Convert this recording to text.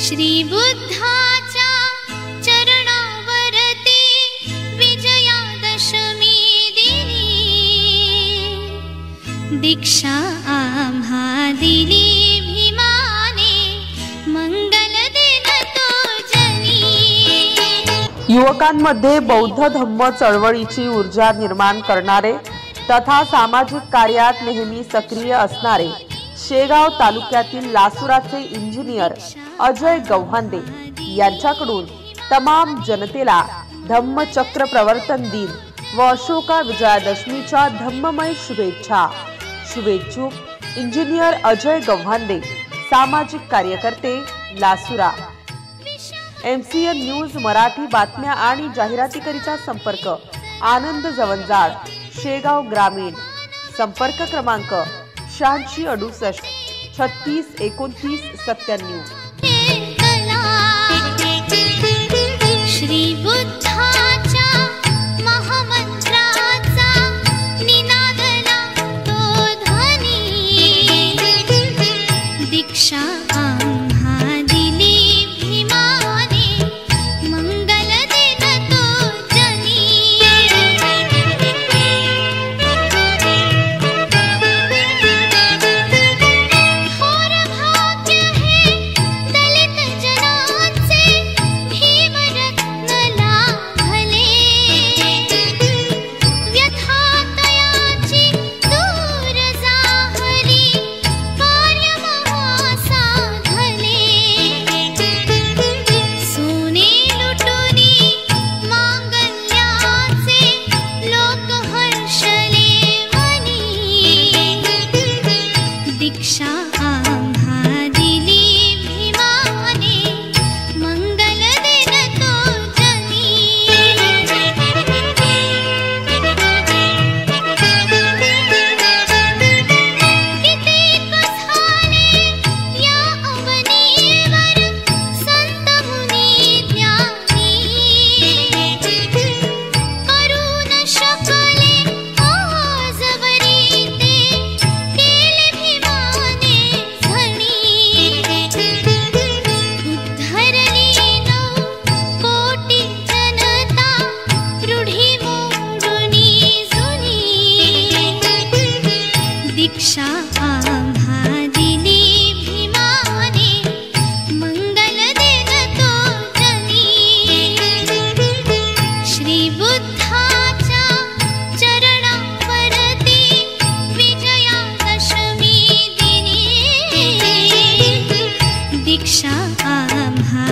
श्री बुद्धाच्या चरणावरती विजयादशमी दिनी दीक्षा आम्हा दिली भीमाने मंगल दिन तो जनी। युवकांमध्ये बौद्ध धम्म चळवळीची ऊर्जा निर्माण करणारे तथा सामाजिक कार्यात नेहमी सक्रिय असणारे शेगाव तालुक्यातील लासुराचे इंजिनियर अजय गव्हांदे यांच्याकडून तमाम जनतेला धम्मचक्र प्रवर्तन दिन व अशोका विजयादशमीच्या धम्ममय शुभेच्छा। शुभेच्छुक इंजिनियर अजय गव्हांदे, सामाजिक कार्यकर्ते, लासुरा। MCN न्यूज मराठी बातम्या आणि जाहिरातीकरिता संपर्क आनंद जवंजाळ, शेगाव ग्रामीण। संपर्क क्रमांक 8668 36 29 97। श्री बुद्धाच्या महामंत्राचा निनादला तो ध्वनी दीक्षा आम्हा दिली भीमाने मंगल दिन तो जनी। थोर भाग्य हे दलित जनाचे भीमरत्न लाभले व्यथातयाची दूर जाहली कार्य महासाधले सोने लुटुनी मांगल्याचे लोक हर्षले मनी दीक्षा आम्हा दिली भीमाने मंगल दिन तो जनी। कितीक झाले या अवनीवर संत मुनी ज्ञानी करू न शकले आजवरी ते केले भीमाने झणी उद्धरली 9 कोटी जनता रूढी मोडुनी जुनी दीक्षा आम्हा दिली भीमाने मंगल दिन तो जनी। श्री बुद्धाच्या चरणावरती विजयादशमी दिनी दीक्षा आम्हा